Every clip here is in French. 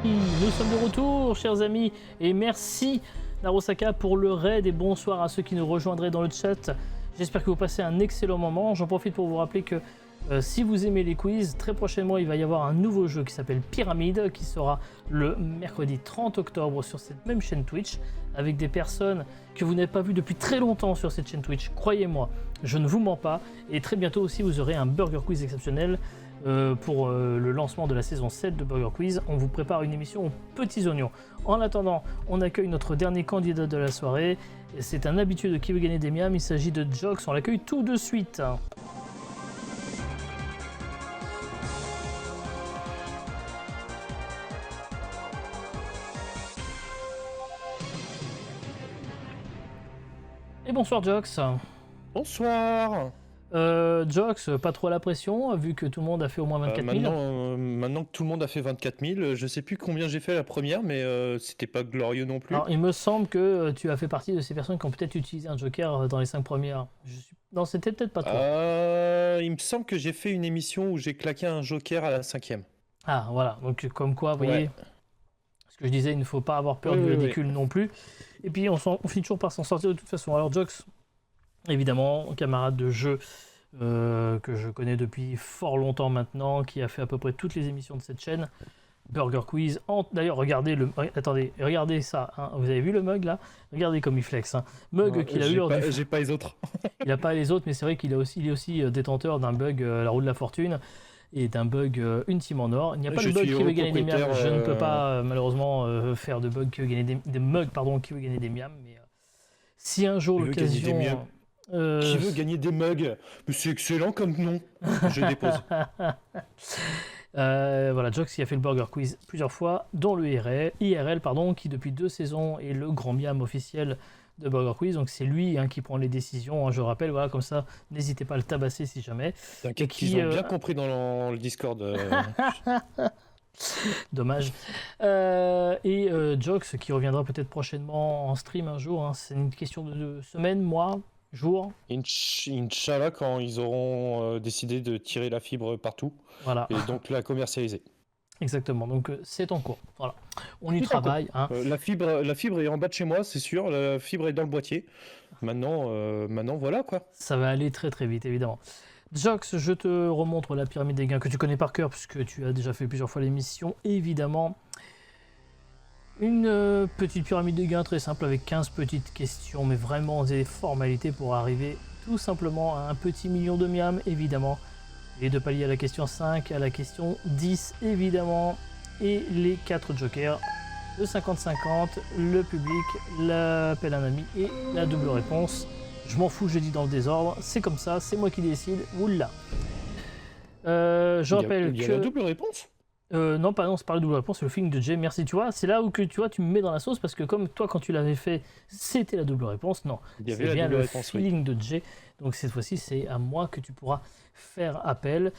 Nous sommes de retour, chers amis, et merci Narosaka pour le raid et bonsoir à ceux qui nous rejoindraient dans le chat. J'espère que vous passez un excellent moment. J'en profite pour vous rappeler que si vous aimez les quiz, très prochainement il va y avoir un nouveau jeu qui s'appelle Pyramide qui sera le mercredi 30 octobre sur cette même chaîne Twitch avec des personnes que vous n'avez pas vues depuis très longtemps sur cette chaîne Twitch. Croyez-moi, je ne vous mens pas. Et très bientôt aussi vous aurez un Burger Quiz exceptionnel. Pour le lancement de la saison 7 de Burger Quiz, on vous prépare une émission aux petits oignons. En attendant, on accueille notre dernier candidat de la soirée. C'est un habitué de Qui veut gagner des miams, il s'agit de Jox, on l'accueille tout de suite. Et bonsoir Jox. Bonsoir. Jox, pas trop la pression, vu que tout le monde a fait au moins 24 000. Maintenant que tout le monde a fait 24 000, je sais plus combien j'ai fait la première, mais c'était pas glorieux non plus. Alors, il me semble que tu as fait partie de ces personnes qui ont peut-être utilisé un joker dans les 5 premières. Non, c'était peut-être pas toi. Il me semble que j'ai fait une émission où j'ai claqué un joker à la 5e. Ah, voilà. Donc, comme quoi, vous voyez, ce que je disais, il ne faut pas avoir peur du ridicule non plus. Et puis, on finit toujours par s'en sortir de toute façon. Alors, Jox, évidemment, camarade de jeu que je connais depuis fort longtemps maintenant, qui a fait à peu près toutes les émissions de cette chaîne. Burger Quiz. D'ailleurs, regardez attendez, regardez ça. Hein. Vous avez vu le mug là? Regardez comme il flex. Hein. Mug qu'il a eu. J'ai pas les autres. Il n'a pas les autres, mais c'est vrai qu'il est aussi détenteur d'un bug la roue de la fortune et d'un bug une team en or. Il n'y a pas de bug qui veut gagner des miams. Je ne peux pas malheureusement faire de bug qui veut gagner des mugs qui veut gagner des miams. Mais si un jour l'occasion. Qui veut gagner des mugs? C'est excellent comme nom. Je dépose. Voilà, Jox qui a fait le Burger Quiz plusieurs fois, dont le IRL, qui depuis 2 saisons est le grand miam officiel de Burger Quiz. Donc c'est lui qui prend les décisions, je rappelle, voilà, comme ça, n'hésitez pas à le tabasser si jamais. T'inquiète qu'ils ont bien compris dans le Discord. Dommage. Et Jox qui reviendra peut-être prochainement en stream un jour, hein. C'est une question de semaine, mois, jour. Inch'Allah, quand ils auront décidé de tirer la fibre partout. Voilà. Et donc la commercialiser. Exactement, donc c'est en cours. Voilà. On y travaille. Hein. La fibre est en bas de chez moi, c'est sûr. La fibre est dans le boîtier. Maintenant, voilà quoi. Ça va aller très très vite, évidemment. Jox, je te remontre la pyramide des gains que tu connais par cœur, puisque tu as déjà fait plusieurs fois l'émission. Évidemment, une petite pyramide de gains très simple avec 15 petites questions, mais vraiment des formalités pour arriver tout simplement à un petit million de miams, évidemment. Les 2 paliers à la question 5, à la question 10, évidemment. Et les 4 jokers, le 50-50, le public, l'appel à un ami et la double réponse. Je m'en fous, je dis dans le désordre, c'est comme ça, c'est moi qui décide. Oula. Je rappelle que... Il y a la double réponse? Non, c'est pas la double réponse, c'est le feeling de Jay. Merci, tu vois. C'est là où tu me mets dans la sauce parce que comme toi, quand tu l'avais fait, c'était la double réponse. Non, c'est bien le feeling de Jay. Donc cette fois-ci, c'est à moi que tu pourras faire appel.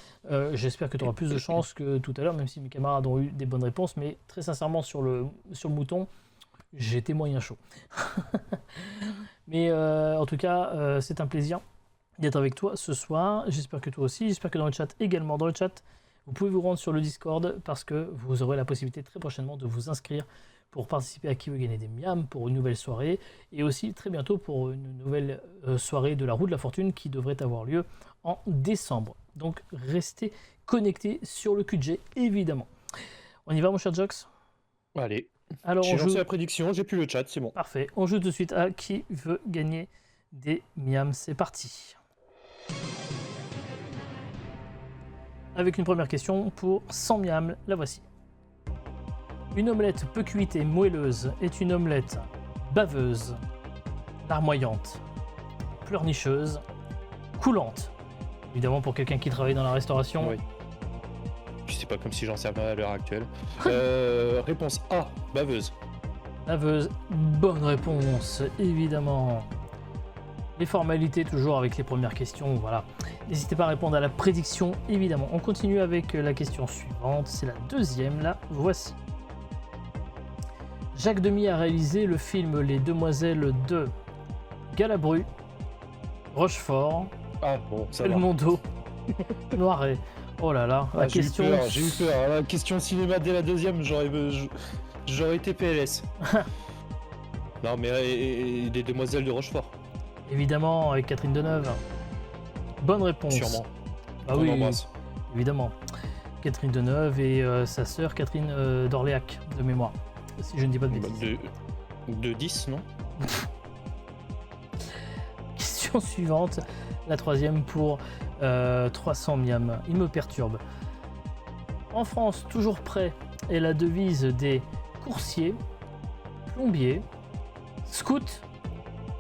J'espère que tu auras plus de chance que tout à l'heure, même si mes camarades ont eu des bonnes réponses. Mais très sincèrement, sur le mouton, j'étais moyen chaud. Mais en tout cas, c'est un plaisir d'être avec toi ce soir. J'espère que toi aussi. J'espère que dans le chat également. Dans le chat, vous pouvez vous rendre sur le Discord parce que vous aurez la possibilité très prochainement de vous inscrire pour participer à Qui veut gagner des miams pour une nouvelle soirée et aussi très bientôt pour une nouvelle soirée de la roue de la fortune qui devrait avoir lieu en décembre. Donc restez connectés sur le QG évidemment. On y va mon cher Jox? Allez. Alors j'ai lancé la prédiction, j'ai plus le chat, c'est bon. Parfait. On joue tout de suite à Qui veut gagner des miams. C'est parti. Avec une première question pour 100 miams, la voici. Une omelette peu cuite et moelleuse est une omelette baveuse, larmoyante, pleurnicheuse, coulante. Évidemment pour quelqu'un qui travaille dans la restauration. Oui. Puis c'est pas comme si j'en servais à l'heure actuelle. Réponse A, baveuse. Baveuse, bonne réponse, évidemment. Les formalités toujours avec les premières questions, voilà. N'hésitez pas à répondre à la prédiction, évidemment. On continue avec la question suivante, c'est la deuxième, là, voici. Jacques Demy a réalisé le film Les Demoiselles de Galabru, Rochefort, Ah bon, ça va. Belmondo, Noiret. Oh là là, la question. J'ai eu peur. La question cinéma dès la deuxième, j'aurais été PLS. Non, mais les demoiselles de Rochefort. Évidemment, avec Catherine Deneuve. Bonne réponse. Sûrement. Ah On oui, embrasse. évidemment. Catherine Deneuve et sa sœur Catherine d'Orléac, de mémoire. Si je ne dis pas de bêtises. De 10, non? Question suivante, la troisième pour 300 miam. Il me perturbe. En France, toujours prêt est la devise des coursiers, plombiers, scouts,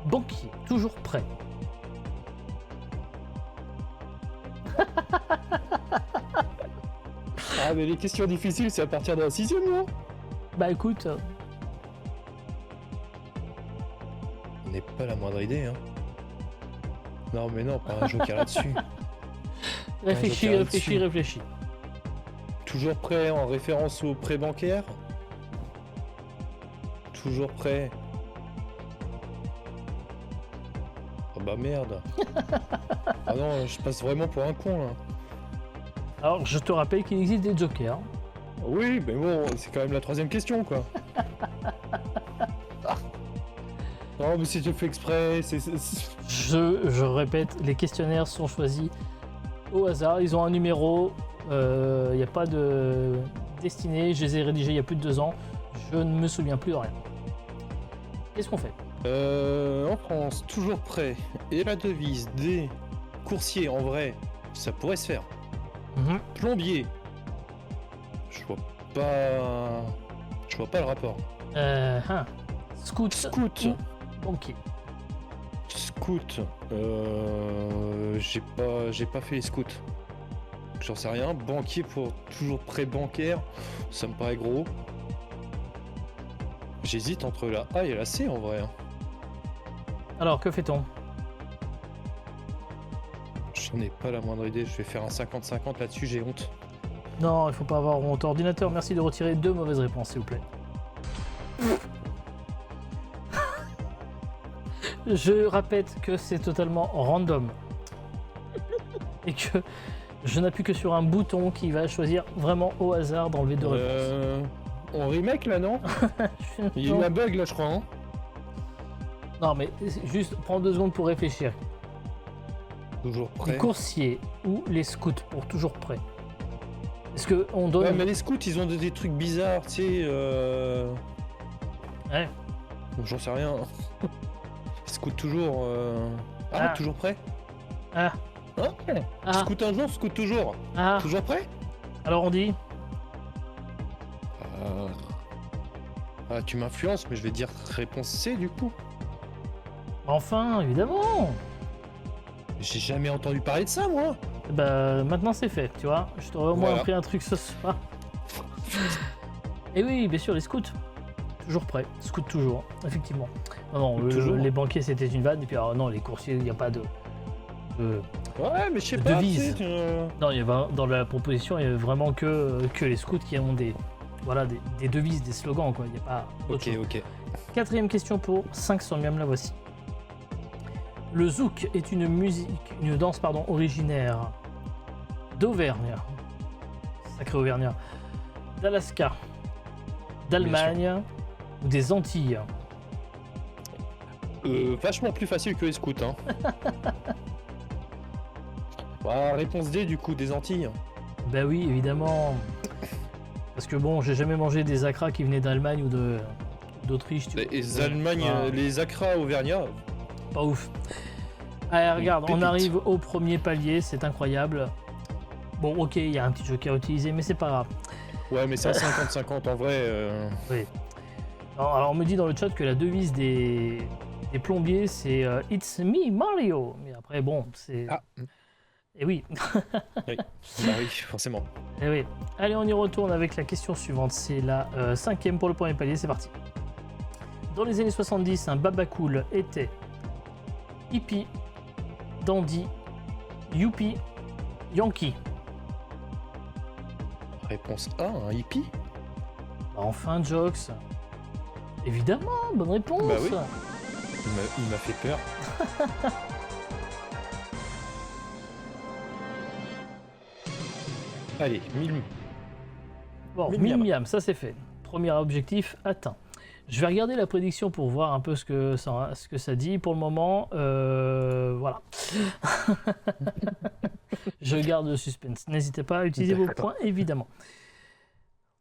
banquiers. Toujours prêt. Ah, mais les questions difficiles, c'est à partir de la 6ème, non? Bah écoute, On n'est pas la moindre idée, hein. Non, mais non, pas un joker là-dessus. réfléchis, joker réfléchis, là-dessus. réfléchis. Toujours prêt en référence au prêt bancaire? Toujours prêt. Oh bah merde. Ah non, je passe vraiment pour un con là. Alors, je te rappelle qu'il existe des jokers. Oui, mais bon, c'est quand même la troisième question quoi. Ah. Non, mais si je fais exprès, Je répète, les questionnaires sont choisis au hasard. Ils ont un numéro. Il n'y a pas de destinée. Je les ai rédigés il y a plus de 2 ans. Je ne me souviens plus de rien. Qu'est-ce qu'on fait? En France, toujours prêt. Et la devise des coursiers, en vrai, ça pourrait se faire. Plombier. Je vois pas le rapport. Scout. Scout. Banquier. Scout. J'ai pas fait les scouts. J'en sais rien. Banquier pour toujours prêt bancaire, ça me paraît gros. J'hésite entre la A et la C en vrai. Alors, que fait-on? J'en ai pas la moindre idée. Je vais faire un 50-50 là-dessus. J'ai honte. Non, il faut pas avoir honte. Ordinateur, merci de retirer 2 mauvaises réponses, s'il vous plaît. Je répète que c'est totalement random. Et que je n'appuie que sur un bouton qui va choisir vraiment au hasard d'enlever 2 réponses. On remake là, non? Il y a eu un bug là, je crois. Hein. Non, mais juste prends 2 secondes pour réfléchir. Toujours Les prêt. coursiers ou les scouts pour toujours prêt. Est-ce que on donne... Ouais, mais les scouts, ils ont des trucs bizarres, tu sais. Ouais. J'en sais rien. Scout toujours. Ah, toujours prêt? Ah. Hein? Ah. Scout un jour, scout toujours. Ah. Toujours prêt? Alors on dit... Ah, tu m'influences, mais je vais dire réponse C du coup. Enfin, évidemment. J'ai jamais entendu parler de ça, moi. Bah maintenant c'est fait, tu vois. Je t'aurais au moins Voilà. appris un truc ce soir. Et oui, bien sûr, les scouts. Toujours prêts. Scouts toujours, effectivement. Non, non, Toujours. les banquiers c'était une vanne, et puis alors, non, les coursiers, il n'y a pas de... Ouais, mais je sais pas. Devise. tu sais, Non, il y avait, dans la proposition, il y avait vraiment que les scouts qui ont des devises, des slogans, quoi. Il n'y a pas autre chose. Ok. 4e question pour 500 miam, la voici. Le zouk est une danse originaire d'Auvergne, sacré Auvergnat, d'Alaska, d'Allemagne ou des Antilles. Vachement plus facile que les scouts, hein. Réponse D du coup, des Antilles. Bah oui, évidemment. Parce que bon, j'ai jamais mangé des acras qui venaient d'Allemagne ou d'Autriche. Tu vois. Les Allemandes, Ah, les Accra Auvergnat. pas ouf. Allez, regarde, on pépite. arrive au premier palier, c'est incroyable. Bon, ok, il y a un petit joker à utiliser, mais c'est pas grave. Ouais, mais c'est un 50-50 en vrai. Oui. Alors, on me dit dans le chat que la devise des plombiers, c'est It's me, Mario. Mais après, bon, c'est. Ah. Et oui. Oui. Bah oui, forcément. Eh oui. Allez, on y retourne avec la question suivante. C'est la 5e pour le premier palier, c'est parti. Dans les années 70, un babacool était hippie, dandy, youpi, yankee. Réponse A, un hippie. Bah, enfin, Jokes. Évidemment, bonne réponse. Bah oui. Il m'a fait peur. Allez, 1000. Bon, 1000 1000 miams. miams, ça c'est fait. Premier objectif atteint. Je vais regarder la prédiction pour voir un peu ce que ça dit. Pour le moment, voilà. Je garde le suspense. N'hésitez pas à utiliser vos points, évidemment.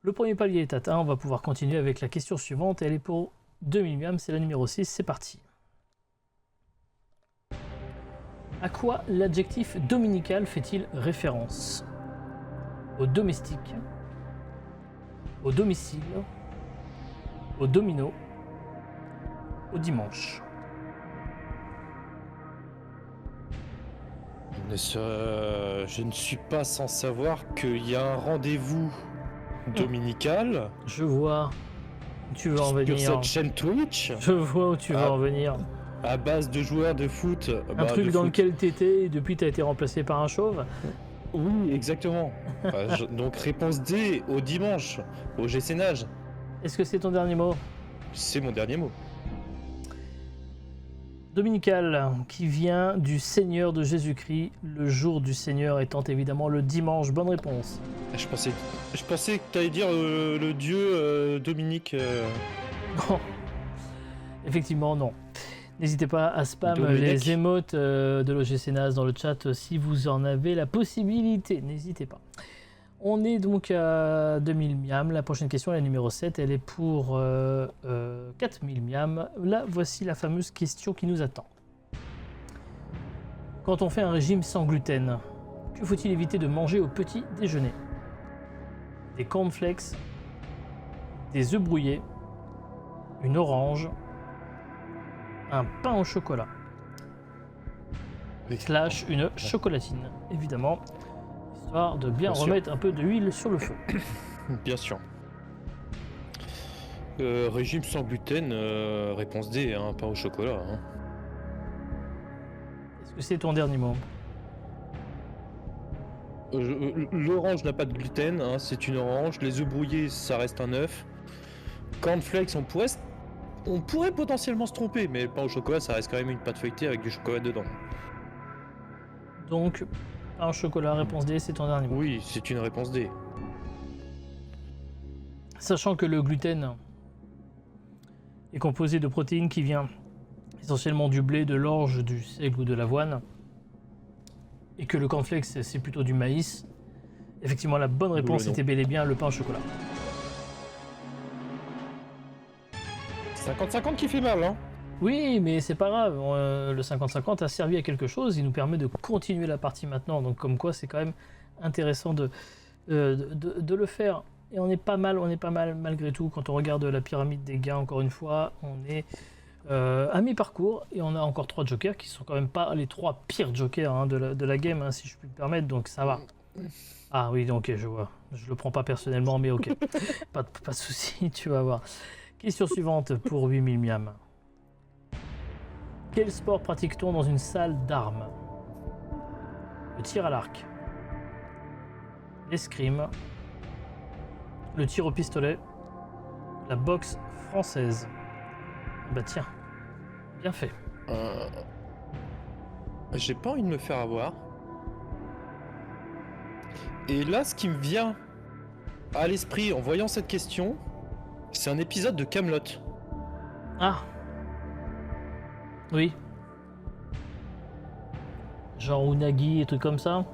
Le premier palier est atteint. On va pouvoir continuer avec la question suivante. Elle est pour 2000 miams. C'est la numéro 6. C'est parti. À quoi l'adjectif dominical fait-il référence? Au domestique, au domicile, au domino, au dimanche. Je ne suis pas sans savoir qu'il y a un rendez-vous dominical Je vois où tu veux en sur venir. cette chaîne Twitch Je vois où tu veux en venir. à base de joueurs de foot. Un truc dans lequel t'étais et depuis t'as été remplacé par un chauve. Oui, exactement. Donc réponse D au dimanche, au GCNage. Est-ce que c'est ton dernier mot? C'est mon dernier mot. Dominical, qui vient du Seigneur de Jésus-Christ, le jour du Seigneur étant évidemment le dimanche. Bonne réponse. Je pensais que tu allais dire le dieu Dominique. Non. Effectivement, non. N'hésitez pas à spam Dominique. les émotes de l'OGC NAS dans le chat si vous en avez la possibilité. N'hésitez pas. On est donc à 2000 miams. La prochaine question, la numéro 7, elle est pour 4000 miams. Là, voici la fameuse question qui nous attend. Quand on fait un régime sans gluten, que faut-il éviter de manger au petit déjeuner? Des cornflakes, des œufs brouillés, une orange, un pain au chocolat, slash une chocolatine, évidemment, histoire de bien remettre un peu d'huile sur le feu. Bien sûr. Régime sans gluten, réponse D, hein, pas au chocolat. Hein. Est-ce que c'est ton dernier mot? L'orange n'a pas de gluten, hein, c'est une orange. Les œufs brouillés, ça reste un œuf. Cornflakes, on pourrait potentiellement se tromper, mais pas au chocolat, ça reste quand même une pâte feuilletée avec du chocolat dedans. Donc, pain au chocolat, réponse D, c'est ton dernier mot. Oui, c'est une réponse D. Sachant que le gluten est composé de protéines qui viennent essentiellement du blé, de l'orge, du seigle ou de l'avoine, et que le cornflakes c'est plutôt du maïs, effectivement la bonne réponse était bel et bien le pain au chocolat. 50-50 qui fait mal, hein. Oui, mais c'est pas grave, le 50-50 a servi à quelque chose, il nous permet de continuer la partie maintenant, donc comme quoi c'est quand même intéressant de le faire. Et on est pas mal malgré tout, quand on regarde la pyramide des gains, encore une fois, on est à mi-parcours, et on a encore 3 jokers qui sont quand même pas les 3 pires jokers hein, de la game, hein, si je puis me permettre, donc ça va. Ah oui, ok, je vois, je le prends pas personnellement, mais ok, pas de souci, tu vas voir. Question suivante pour 8000 miams. Quel sport pratique-t-on dans une salle d'armes? Le tir à l'arc, l'escrime, le tir au pistolet, la boxe française. Bah tiens, bien fait. J'ai pas envie de me faire avoir. Et là, ce qui me vient à l'esprit en voyant cette question, c'est un épisode de Kaamelott. Ah. Oui. Genre Unagi et trucs comme ça.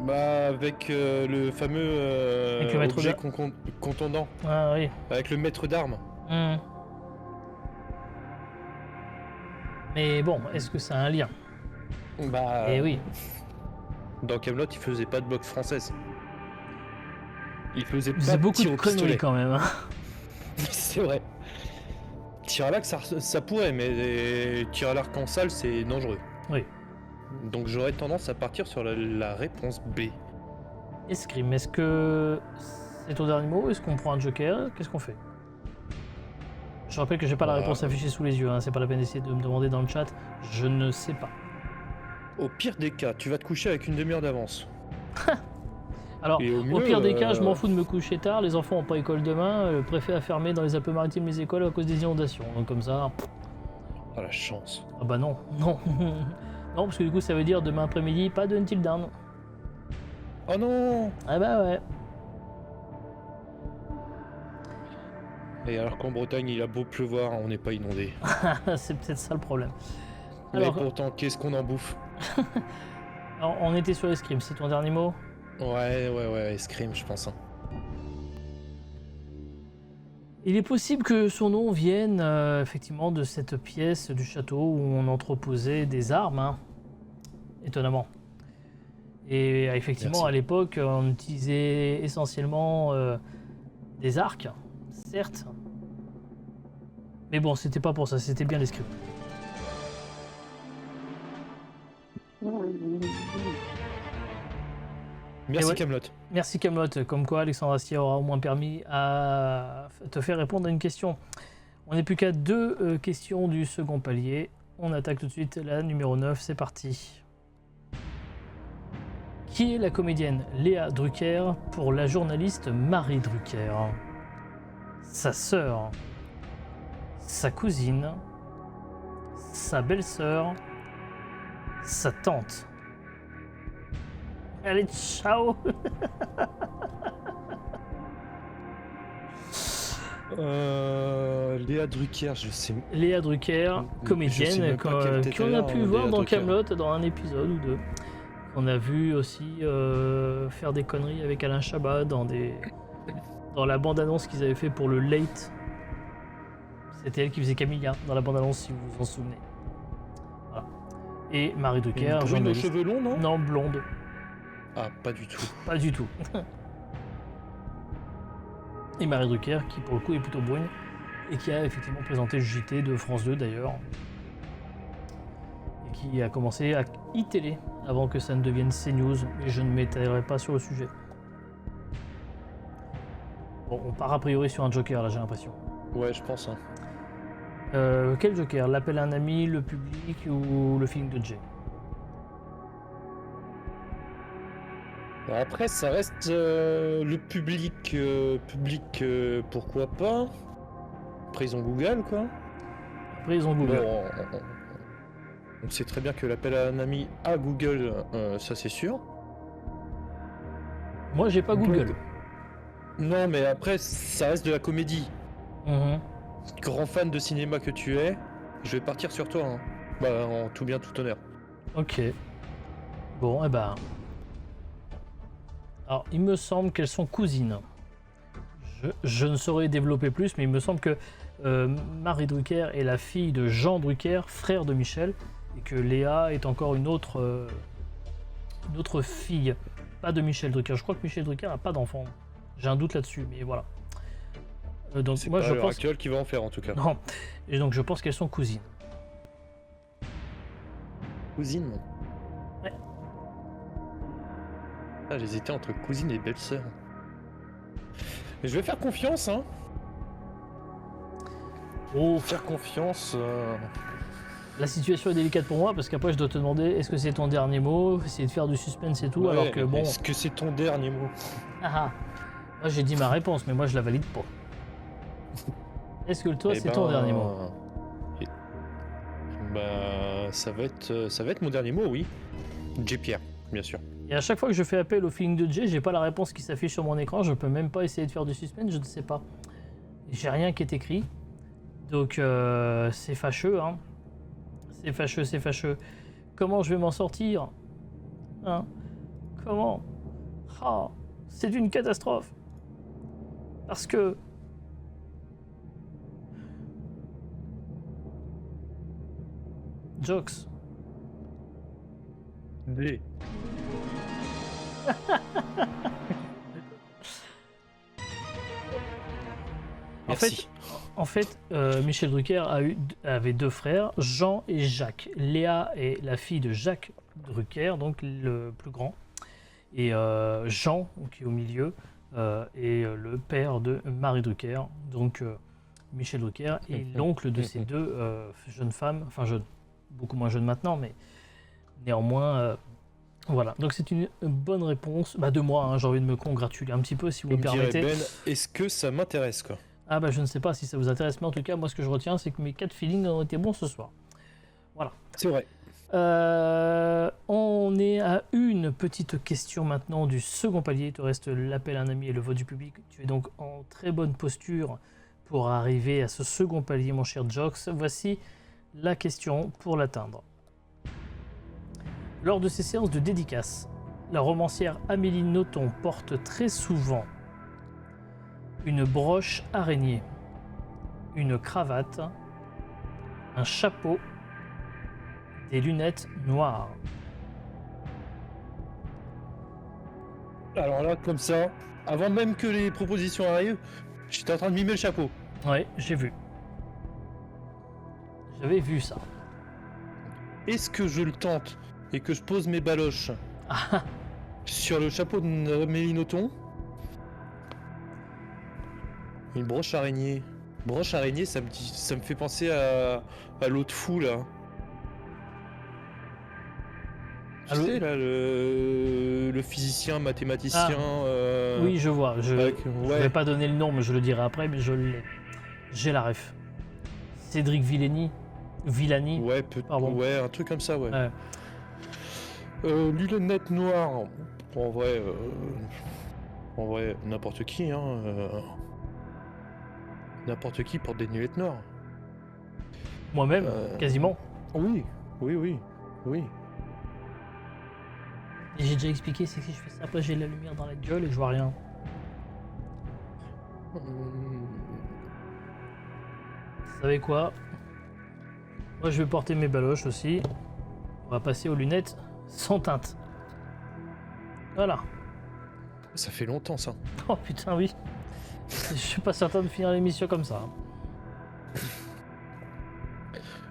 Bah avec le fameux Avec le maître objet d'armes. contondant. Ah oui. Avec le maître d'armes. Hmm. Mais bon, est-ce que ça a un lien? Bah. Eh oui. Dans Kaamelott, il faisait pas de boxe française. Il faisait C'est pas de beaucoup tir de au conneries pistolet. quand même. Hein. C'est vrai. Tir à l'arc, ça pourrait, mais tir à l'arc en salle, c'est dangereux. Oui. Donc j'aurais tendance à partir sur la réponse B. Escrime, est-ce que c'est ton dernier mot? Est-ce qu'on prend un joker? Qu'est-ce qu'on fait? Je rappelle que j'ai pas la réponse affichée sous les yeux, hein. C'est pas la peine d'essayer de me demander dans le chat. Je ne sais pas. Au pire des cas, tu vas te coucher avec une demi-heure d'avance. Alors, Et au pire des cas, je m'en fous de me coucher tard. Les enfants n'ont pas école demain. Le préfet a fermé dans les Alpes-Maritimes les écoles à cause des inondations. Donc comme ça... Ah la chance. Ah bah non, non. Non, parce que du coup, ça veut dire demain après-midi, pas de Until Dawn. Oh non! Ah bah ouais. Et alors qu'en Bretagne, il a beau pleuvoir, on n'est pas inondé. C'est peut-être ça le problème. Mais Alors, pourtant, qu'est-ce qu'on en bouffe? on était sur l'escrime, c'est ton dernier mot? Ouais, escrime, je pense. Hein. Il est possible que son nom vienne effectivement de cette pièce du château où on entreposait des armes, hein, étonnamment. Et effectivement, Merci. à l'époque, on utilisait essentiellement des arcs, certes. Mais bon, c'était pas pour ça, c'était bien l'escrime. Merci ouais. Camelot. Merci Camelot, comme quoi Alexandre Astier aura au moins permis à te faire répondre à une question. On n'est plus qu'à 2 questions du second palier. On attaque tout de suite la numéro 9, c'est parti. Qui est la comédienne Léa Drucker pour la journaliste Marie Drucker? Sa sœur, sa cousine, sa belle-sœur, sa tante. Allez, ciao. Léa Drucker, je sais. Léa Drucker, Je sais comédienne, même pas quelle tête qu'on elle a a, pu hein, voir Léa dans Drucker. Camelot dans un épisode ou 2. On a vu aussi faire des conneries avec Alain Chabat dans la bande-annonce qu'ils avaient fait pour le Late. C'était elle qui faisait Camilla dans la bande-annonce, si vous vous en souvenez. Voilà. Et Marie Drucker, Une brune aux journaliste. cheveux longs, non? Non, blonde. Ah, pas du tout. Pas du tout. Et Marie Drucker, qui pour le coup est plutôt brune, et qui a effectivement présenté le JT de France 2 d'ailleurs. Et qui a commencé à e-télé avant que ça ne devienne CNews, mais je ne m'étalerai pas sur le sujet. Bon, on part a priori sur un Joker là, j'ai l'impression. Ouais, je pense. Hein. Quel Joker? L'appel à un ami, le public ou le film de Jay? Après, ça reste le public. Pourquoi pas? Après, ils ont Google, quoi. Après, ils ont Google. Bon, on sait très bien que l'appel à un ami à Google, ça c'est sûr. Moi, j'ai pas Google. Non, mais après, ça reste de la comédie. Mhm. Grand fan de cinéma que tu es, je vais partir sur toi. Hein. Bah, en tout bien, tout honneur. Ok. Bon, et ben. Alors, il me semble qu'elles sont cousines. Je ne saurais développer plus, mais il me semble que Marie Drucker est la fille de Jean Drucker, frère de Michel, et que Léa est encore une autre fille, pas de Michel Drucker. Je crois que Michel Drucker n'a pas d'enfant. J'ai un doute là-dessus, mais voilà. Donc C'est moi pas je à l'heure pense actuelle qui va en faire en tout cas. non, et donc je pense qu'elles sont cousines. Cousine. Ouais. Ah, j'hésitais entre cousine et belle-sœur. Mais je vais faire confiance, hein. Oh, Faire confiance. la situation est délicate pour moi parce qu'après je dois te demander est-ce que c'est ton dernier mot, essayer de faire du suspense et tout, Ouais, alors que bon. Est-ce que c'est ton dernier mot? Ah, moi j'ai dit ma réponse, mais moi je la valide pas. Est-ce que toi Eh c'est ton ben, dernier mot? et- Bah, ça va être mon dernier mot, oui. J. Pierre, bien sûr. Et à chaque fois que je fais appel au feeling de Jay, j'ai pas la réponse qui s'affiche sur mon écran, je peux même pas essayer de faire du suspense, je ne sais pas. J'ai rien qui est écrit. Donc c'est fâcheux, hein. C'est fâcheux, c'est fâcheux. Comment je vais m'en sortir? Hein? Comment? Ah, c'est une catastrophe. Parce que... Jokes. D. Merci. En fait, Michel Drucker avait 2 frères, Jean et Jacques. Léa est la fille de Jacques Drucker, donc le plus grand. Et Jean, qui est au milieu, est le père de Marie Drucker. Donc Michel Drucker est l'oncle de ces 2 jeunes femmes, enfin jeunes, beaucoup moins jeunes maintenant, mais néanmoins... voilà, donc c'est une bonne réponse de moi, hein, j'ai envie de me congratuler un petit peu si vous me Comme dirait permettez. Ben, est-ce que ça m'intéresse quoi? Ah bah je ne sais pas si ça vous intéresse, mais en tout cas moi ce que je retiens c'est que mes 4 feelings ont été bons ce soir. Voilà. C'est vrai. On est à 1 une petite question maintenant du second palier. Il te reste l'appel à un ami et le vote du public. Tu es donc en très bonne posture pour arriver à ce second palier, mon cher Jox. Voici la question pour l'atteindre. Lors de ces séances de dédicace, la romancière Amélie Nothomb porte très souvent une broche araignée, une cravate, un chapeau, des lunettes noires. Alors là, comme ça, avant même que les propositions arrivent, j'étais en train de mimer le chapeau. Ouais, j'ai vu. J'avais vu ça. Est-ce que je le tente et que je pose mes baloches sur le chapeau de Amélie Nothomb? Une broche araignée. Broche araignée, ça me fait penser à l'autre fou là. Tu sais là, le physicien, mathématicien. Oui, je vois. Je ouais. vais pas donner le nom, mais je le dirai après, mais je l'ai. J'ai la ref. Cédric Villani. Ouais, Pardon. ouais, un truc comme ça, ouais. Lunettes noires. En vrai, n'importe qui, hein. N'importe qui porte des lunettes noires. Moi-même, quasiment. Oui. Et j'ai déjà expliqué, c'est que si je fais ça, après j'ai la lumière dans la gueule et je vois rien. Vous savez quoi? Moi je vais porter mes baloches aussi. On va passer aux lunettes sans teinte. Voilà. Ça fait longtemps ça. Oh putain oui. Je suis pas certain de finir l'émission comme ça.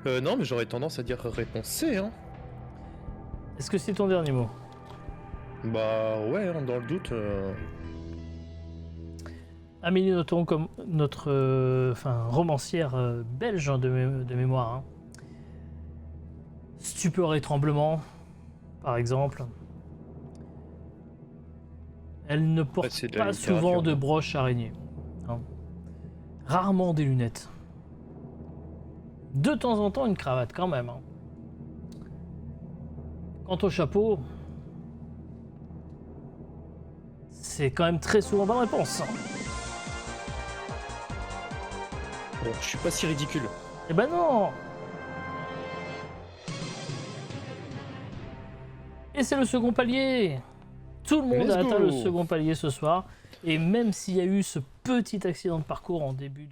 Non, mais j'aurais tendance à dire réponse C, hein. Est-ce que c'est ton dernier mot? Bah ouais, hein, dans le doute. Amélie Nothomb, comme notre romancière belge hein, de mémoire. Hein. Stupeur et tremblement, par exemple. Elle ne porte c'est de la pas souvent littérature. de broche araignée. Hein. Rarement des lunettes. De temps en temps, une cravate quand même. Hein. Quant au chapeau, c'est quand même très souvent bonne réponse. Bon, je suis pas si ridicule. Eh ben non! Et c'est le second palier! Tout le monde Let's a atteint go. le second palier ce soir. Et même s'il y a eu ce petit accident de parcours en début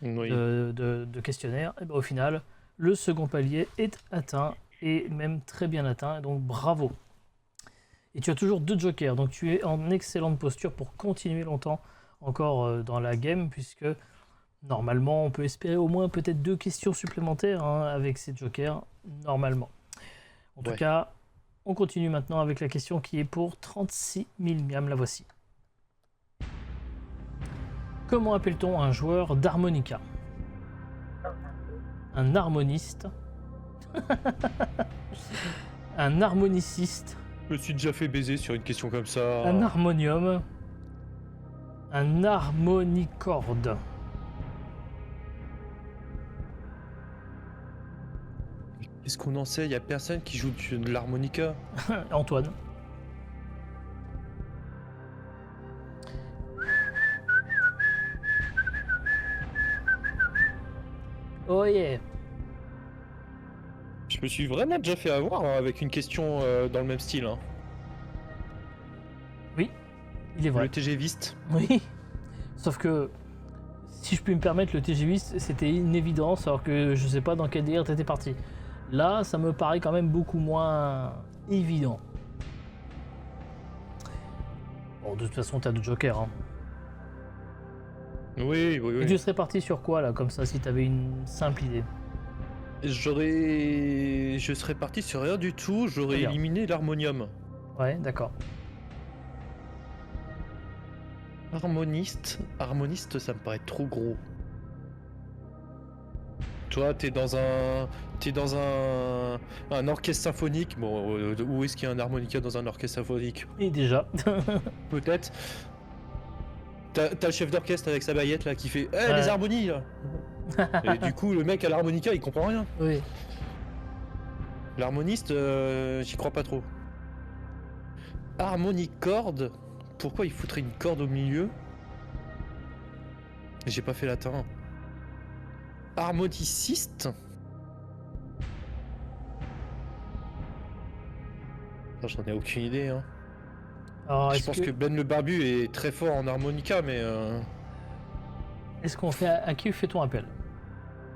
Oui. de questionnaire, et ben au final, le second palier est atteint et même très bien atteint. Donc bravo! Et tu as toujours 2 jokers, donc tu es en excellente posture pour continuer longtemps encore dans la game, puisque normalement on peut espérer au moins peut-être 2 questions supplémentaires hein, avec ces jokers, normalement. En tout cas, on continue maintenant avec la question qui est pour 36 000 miams, la voici. Comment appelle-t-on un joueur d'harmonica? Un harmoniste? Un harmoniciste? Je me suis déjà fait baiser sur une question comme ça. Un harmonium? Un harmonicorde? Qu'est-ce qu'on en sait? Y a personne qui joue de l'harmonica. Antoine. Oh yeah. Je me suis vraiment déjà fait avoir hein, avec une question dans le même style. Hein. Oui, il est vrai. Le TGViste. Oui. Sauf que, si je puis me permettre, le TGViste, c'était une évidence, alors que je sais pas dans quel délire t'étais parti. Là, ça me paraît quand même beaucoup moins évident. Bon, de toute façon, t'as 2 jokers. Hein. Oui. Et tu serais parti sur quoi, là, comme ça, si t'avais une simple idée? Je serais parti sur rien du tout, j'aurais Très bien. éliminé l'harmonium. Ouais, d'accord. Harmoniste, ça me paraît trop gros. Toi, t'es dans un orchestre symphonique. Bon, où est-ce qu'il y a un harmonica dans un orchestre symphonique? Et déjà. Peut-être. T'as le chef d'orchestre avec sa baguette là qui fait Ouais. les harmonies là. Et du coup, le mec à l'harmonica il comprend rien. Oui. L'harmoniste, j'y crois pas trop. Harmonicorde. Pourquoi il foutrait une corde au milieu? J'ai pas fait latin. Harmoniciste. J'en ai aucune idée. Hein. Alors, Je pense que Ben le Barbu est très fort en harmonica, mais est-ce qu'on fait à qui fait-on appel?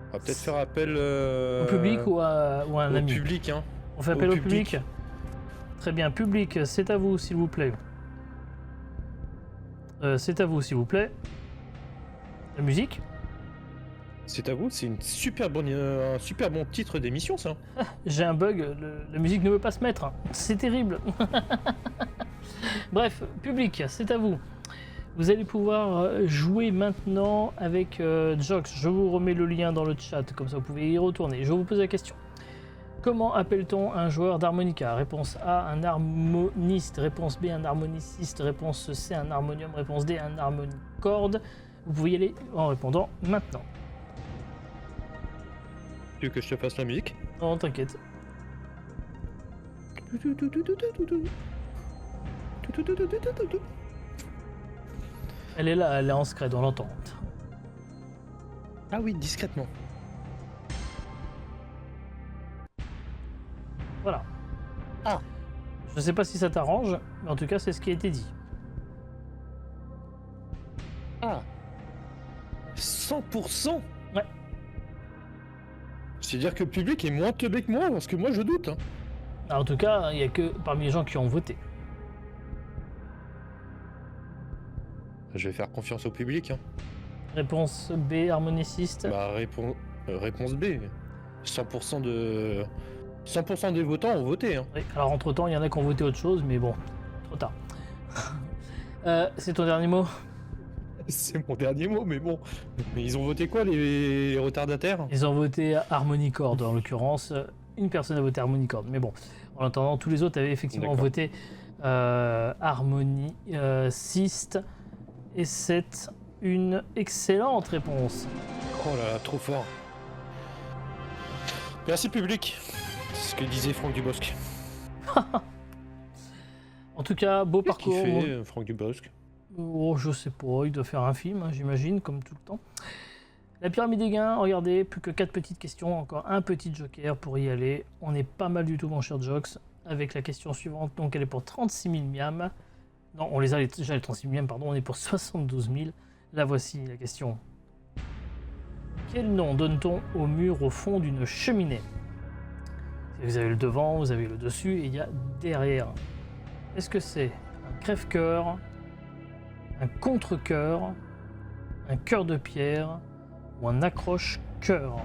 on va peut-être faire appel Au public ou à un au ami? public. Hein. On fait appel au public. Très bien, public, c'est à vous s'il vous plaît. C'est à vous s'il vous plaît. La musique? C'est à vous, c'est un super bon titre d'émission ça. J'ai un bug, la musique ne veut pas se mettre. Hein. C'est terrible. Bref, public, c'est à vous. Vous allez pouvoir jouer maintenant avec Jox. Je vous remets le lien dans le chat, comme ça vous pouvez y retourner. Je vous pose la question. Comment appelle-t-on un joueur d'harmonica? Réponse A, un harmoniste. Réponse B, un harmoniciste. Réponse C, un harmonium. Réponse D, un harmonicorde. Vous pouvez y aller en répondant maintenant. Tu veux que je te fasse la musique? Non, t'inquiète. Elle est là, elle est en scred, on l'entend. Ah oui, discrètement. Voilà. Ah. Je sais pas si ça t'arrange, mais en tout cas, c'est ce qui a été dit. Ah. 100%. Ouais. C'est-à-dire que le public est moins teubé que moi, parce que moi je doute. Hein. Alors, en tout cas, il n'y a que parmi les gens qui ont voté. Je vais faire confiance au public. Hein. Réponse B, harmoniciste. Bah, réponse B. 100% des votants ont voté. Hein. Oui, alors entre-temps, il y en a qui ont voté autre chose, mais bon, trop tard. C'est ton dernier mot? C'est mon dernier mot, mais bon. Mais ils ont voté quoi, les retardataires? Ils ont voté harmonicorde, en l'occurrence. Une personne a voté harmonicorde, mais bon. En attendant, tous les autres avaient effectivement voté harmoniciste. Et c'est une excellente réponse. Oh là là, trop fort. Merci public. C'est ce que disait Franck Dubosc. En tout cas, beau Qu'est-ce qu'il parcours. fait, Franck Dubosc? Oh, je sais pas, il doit faire un film, hein, j'imagine, comme tout le temps. La pyramide des gains, regardez, plus que 4 petites questions, encore un petit joker pour y aller. On est pas mal du tout, mon cher Jox, avec la question suivante. Donc, elle est pour 36 000 miams. Non, on les a déjà les 36 000 miams, pardon, on est pour 72 000. La voici, la question. Quel nom donne-t-on au mur au fond d'une cheminée? Vous avez le devant, vous avez le dessus et il y a derrière. Est-ce que c'est un crève-cœur, un contre-cœur, un cœur de pierre ou un accroche-cœur?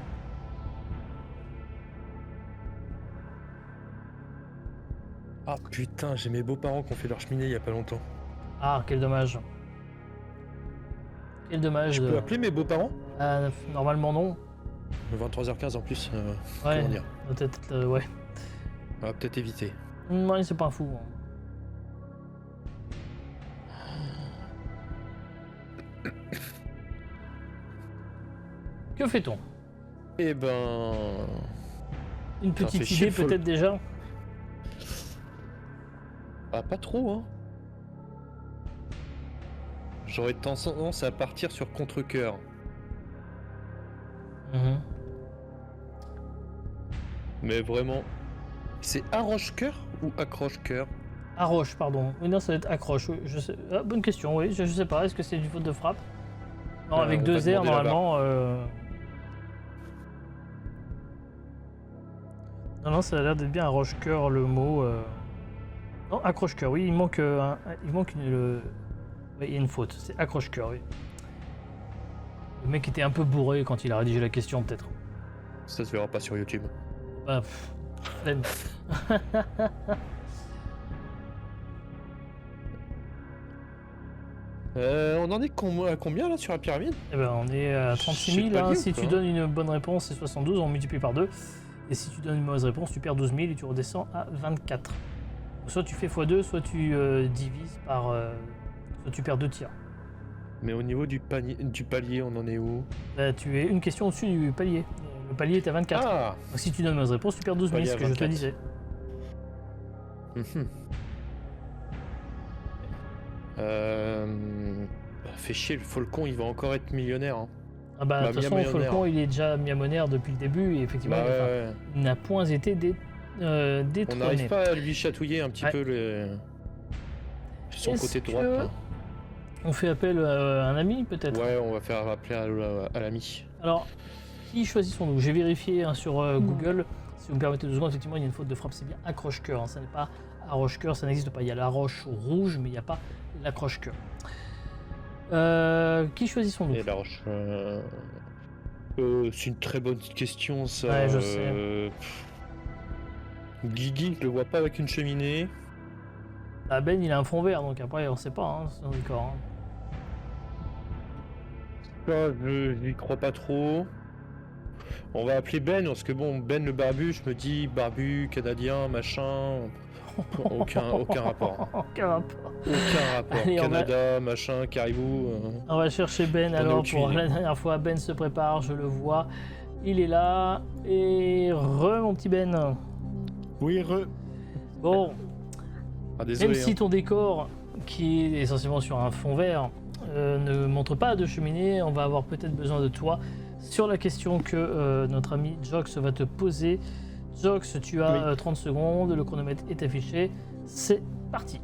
Ah putain, j'ai mes beaux-parents qui ont fait leur cheminée il y a pas longtemps. Ah, quel dommage. Quel dommage. Je peux appeler mes beaux-parents? Normalement non. 23h15 en plus. Ouais, comment dire? peut-être, ouais. On va peut-être éviter. Ouais, c'est pas fou. Que fait-on? Eh ben... Une Ça petite fait chier, idée faut le- peut-être déjà? Ah, pas trop, hein. J'aurais tendance à partir sur contre-cœur. Mhm. Mais vraiment... C'est arroche-cœur ou accroche-cœur? Arroche, pardon. Oui, non, ça doit être accroche. Oui, je sais. Ah, bonne question, oui. Je sais pas. Est-ce que c'est une faute de frappe? Non, avec on deux va R, demander là-bas. normalement. Non, ça a l'air d'être bien arroche-cœur le mot. Non, accroche-cœur, oui. Il manque, il manque une. Oui, il y a une faute. C'est accroche-cœur, oui. Le mec était un peu bourré quand il a rédigé la question, peut-être. Ça se verra pas sur YouTube. Bah, flemme. On en est à combien là sur la pyramide? Eh ben, on est à 36 Je 000. sais pas Hein. dit ou Si pas, tu hein. donnes une bonne réponse, c'est 72, on multiplie par 2. Et si tu donnes une mauvaise réponse, tu perds 12 000 et tu redescends à 24. Soit tu fais x2, soit tu divises par... soit tu perds 2 tiers. Mais au niveau du palier, on en est où? Là, tu es une question au-dessus du palier. Le palier est à 24. Ah. Donc si tu donnes une mauvaise réponse, tu perds 12 000, Palier ce à que je te 24. disais. Mhm. Fait chier, le Falcon, il va encore être millionnaire. Hein. Ah bah, de Bah, toute façon, millionnaire. Falcon, il est déjà millionnaire depuis le début, et effectivement, Bah enfin, ouais. il n'a point été On détrôné. n'arrive pas à lui chatouiller un petit Ouais. peu son Est-ce côté droit. que Là. on fait appel à un ami, peut-être? Ouais, on va faire appeler à l'ami. Alors, qui choisissons-nous? J'ai vérifié hein, sur Google. Si vous me permettez 2 secondes, effectivement, il y a une faute de frappe. C'est bien accroche-cœur. Hein. Ça n'est pas arroche-cœur, ça n'existe pas. Il y a la roche rouge, mais il n'y a pas l'accroche-cœur. Qui choisissons-nous? Et la roche. C'est une très bonne question, ça. Ouais, je sais. Guigui, je le vois pas avec une cheminée. Ah, Ben, il a un fond vert, donc après, on sait pas hein, son décor. Hein. Ça, j'y crois pas trop. On va appeler Ben, parce que bon, Ben le barbu, je me dis barbu, canadien, machin. Aucun rapport. Aucun rapport. Aucun rapport. Allez, Canada, machin, caribou. On va chercher Ben J'en ai alors aucune pour idée. la dernière fois. Ben se prépare, je le vois. Il est là. Et mon petit Ben. Oui, Bon, Ah, désolé. même si ton décor, qui est essentiellement sur un fond vert, ne montre pas de cheminée, on va avoir peut-être besoin de toi sur la question que notre ami Jox va te poser. Jox, tu as 30 secondes, le chronomètre est affiché. C'est parti.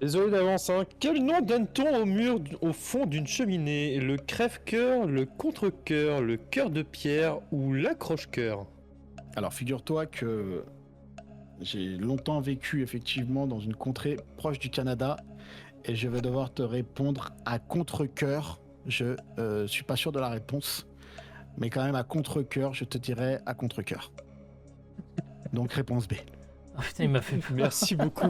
Désolé d'avance, hein. Quel nom donne-t-on au mur au fond d'une cheminée? Le crève-cœur, le contre-cœur, le cœur de pierre ou l'accroche-cœur? Alors, figure-toi que j'ai longtemps vécu effectivement dans une contrée proche du Canada et je vais devoir te répondre à contre-cœur. Je suis pas sûr de la réponse, mais quand même à contre-cœur, je te dirais à contre-cœur. Donc réponse B. Ah putain, il m'a fait peur. Merci beaucoup.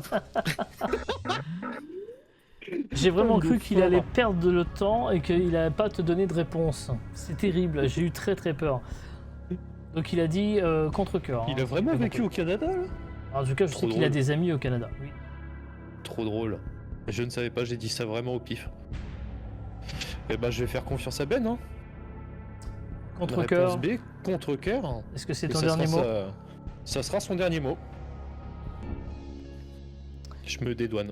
J'ai vraiment Il est cru qu'il fort. allait perdre le temps et qu'il n'allait pas te donner de réponse. C'est terrible, j'ai eu très très peur. Donc il a dit contre-cœur. Il a vraiment vécu au Canada, là? En tout cas, je Trop sais qu'il a drôle. des amis au Canada. Oui. Trop drôle. Je ne savais pas, j'ai dit ça vraiment au pif. Eh ben, je vais faire confiance à Ben, hein. Contre-cœur. Réponse B, contre-cœur. Est-ce que c'est Et ton ça dernier sera mot? Ça sera son dernier mot. Je me dédouane.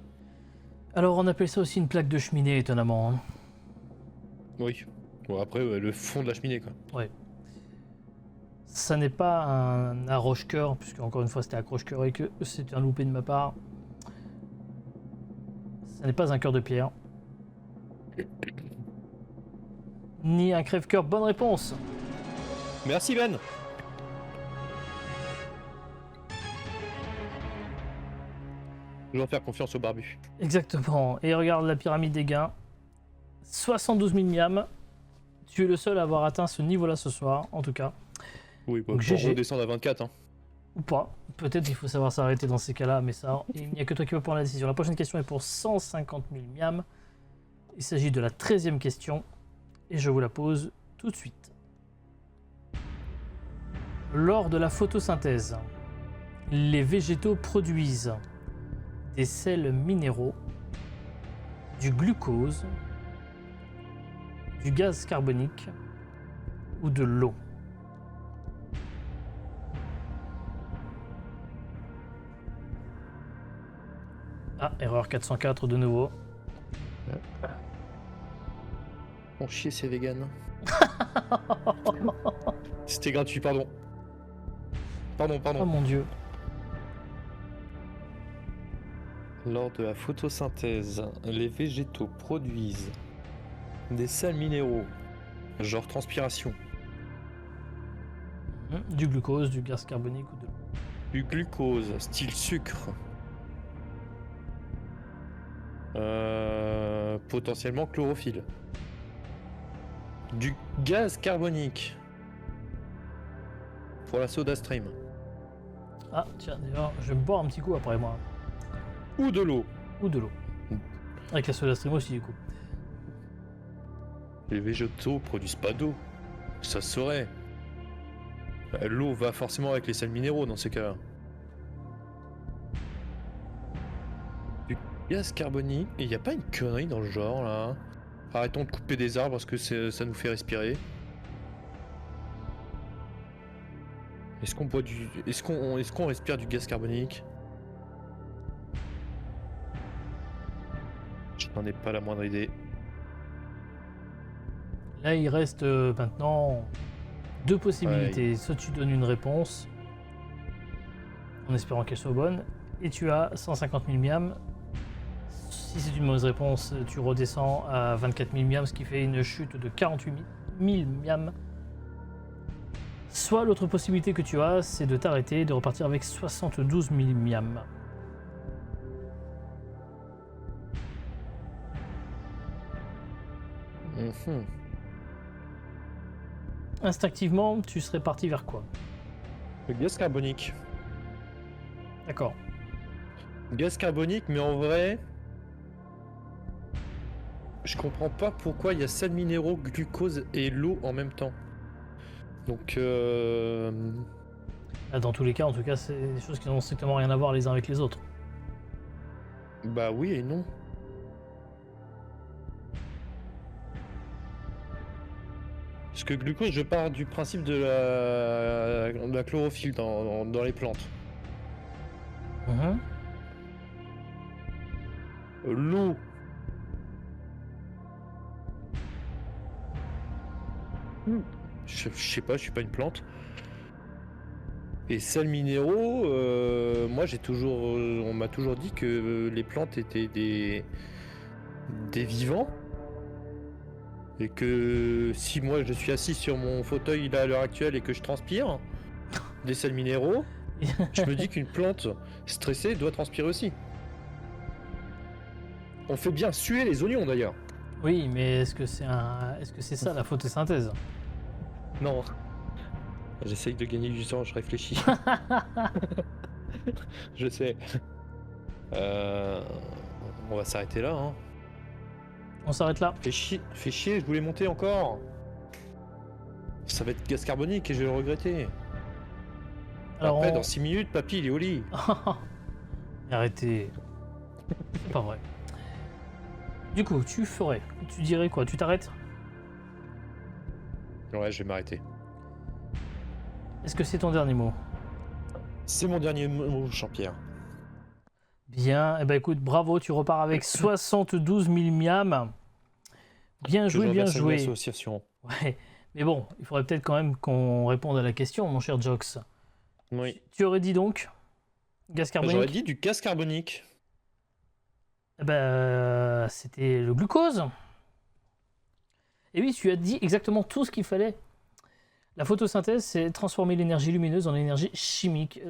Alors on appelle ça aussi une plaque de cheminée, étonnamment. Hein. Oui. Bon, après, ouais, le fond de la cheminée, quoi. Ça n'est pas un arroche-cœur, puisque encore une fois c'était accroche-cœur et que c'est un loupé de ma part. Ça n'est pas un cœur de pierre. Ni un crève-cœur. Bonne réponse. Merci, Ben. Je vais faire confiance au barbu. Exactement. Et regarde la pyramide des gains. 72 000 miams. Tu es le seul à avoir atteint ce niveau-là ce soir, en tout cas. Oui, bah, Donc, pour GG. redescendre à 24, hein. Ou pas. Peut-être il faut savoir s'arrêter dans ces cas-là, mais ça, il n'y a que toi qui peux prendre la décision. La prochaine question est pour 150 000 miams. Il s'agit de la 13e question. Et je vous la pose tout de suite. Lors de la photosynthèse, les végétaux produisent des sels minéraux, du glucose, du gaz carbonique ou de l'eau. Ah, erreur 404 de nouveau. On chier, c'est vegan. C'était gratuit, pardon. Pardon. Oh mon dieu. Lors de la photosynthèse, les végétaux produisent des sels minéraux, genre transpiration, Du glucose, du gaz carbonique ou de l'eau. du glucose, style sucre, potentiellement chlorophylle, du gaz carbonique pour la soda stream, Ah, tiens, d'ailleurs, je vais me boire un petit coup après moi. ou de l'eau. Ou de l'eau. Avec la soda stream aussi, du coup. Les végétaux produisent pas d'eau. Ça se saurait. L'eau va forcément avec les sels minéraux dans ces cas-là. Du gaz carbonique. Et il n'y a pas une connerie dans le genre là. Arrêtons de couper des arbres parce que ça nous fait respirer. Est-ce qu'on boit du. Est-ce qu'on respire du gaz carbonique? J'en ai pas la moindre idée. Là, il reste maintenant 2 possibilités. Soit tu donnes une réponse, en espérant qu'elle soit bonne, et tu as 150 000 miams. Si c'est une mauvaise réponse, tu redescends à 24 000 miams, ce qui fait une chute de 48 000 miams. Soit l'autre possibilité que tu as, c'est de t'arrêter et de repartir avec 72 000 miams. Instinctivement, tu serais parti vers quoi? Le gaz carbonique. D'accord. Gaz carbonique, mais en vrai, je comprends pas pourquoi il y a sels minéraux, glucose et l'eau en même temps. Donc, Là, dans tous les cas, en tout cas, c'est des choses qui n'ont strictement rien à voir les uns avec les autres. bah oui et non. Parce que glucose, je pars du principe de la chlorophylle dans les plantes. L'eau. Je sais pas, je suis pas une plante. Et sels minéraux, moi on m'a toujours dit que les plantes étaient des vivants. Et que si moi je suis assis sur mon fauteuil là à l'heure actuelle et que je transpire des sels minéraux, je me dis qu'une plante stressée doit transpirer aussi. On fait bien suer les oignons d'ailleurs. Oui, mais est-ce que c'est ça la photosynthèse? Non. J'essaye de gagner du temps, je réfléchis. Je sais. On va s'arrêter là. Hein. On s'arrête là. Fais chier, je voulais monter encore. Ça va être gaz carbonique et je vais le regretter. Alors après, dans 6 minutes, papy, il est au lit. Arrêtez. C'est pas vrai. Du coup, tu dirais quoi? Tu t'arrêtes? Ouais, je vais m'arrêter. Est-ce que c'est ton dernier mot? C'est mon dernier mot, Jean-Pierre. Bien, eh ben écoute, bravo, tu repars avec 72 000 miams. Bien joué, bien joué. Association. Ouais, mais bon, il faudrait peut-être quand même qu'on réponde à la question, mon cher Jox. Oui. Tu aurais dit donc gaz carbonique? J'aurais dit du gaz carbonique. Eh ben, c'était le glucose. Et oui, tu as dit exactement tout ce qu'il fallait. La photosynthèse, c'est transformer l'énergie lumineuse en énergie chimique.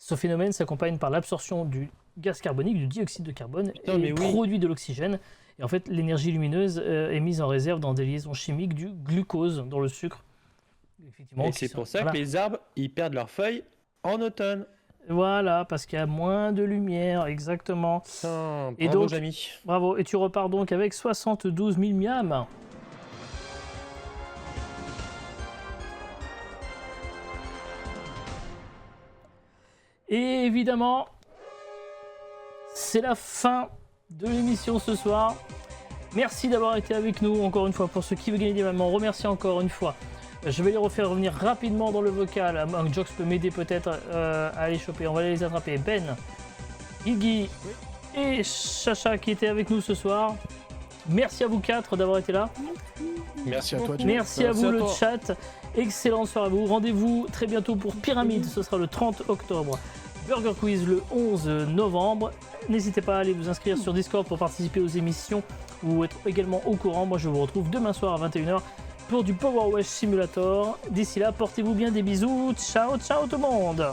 Ce phénomène s'accompagne par l'absorption du gaz carbonique, du dioxyde de carbone, et produit de l'oxygène. Et en fait, l'énergie lumineuse est mise en réserve dans des liaisons chimiques du glucose dans le sucre. Effectivement, et c'est pour ça que les arbres, ils perdent leurs feuilles en automne. Voilà, parce qu'il y a moins de lumière, exactement. Putain, et bravo, donc, Jamy. Bravo, et tu repars donc avec 72 000 miams. Et évidemment, c'est la fin de l'émission ce soir. Merci d'avoir été avec nous encore une fois. Pour ceux qui veulent gagner des miams, on remercie encore une fois. Je vais les refaire revenir rapidement dans le vocal. Jox peut m'aider peut-être à les choper. On va les attraper. Ben, Iggy et Chacha qui étaient avec nous ce soir. Merci à vous 4 d'avoir été là. Merci à toi. Merci à vous le chat. Excellente soirée à vous. Rendez-vous très bientôt pour Pyramide. Ce sera le 30 octobre. Burger Quiz le 11 novembre. N'hésitez pas à aller vous inscrire sur Discord pour participer aux émissions ou être également au courant. Moi, je vous retrouve demain soir à 21h pour du Power Wash Simulator. D'ici là, portez-vous bien, des bisous. Ciao, ciao tout le monde.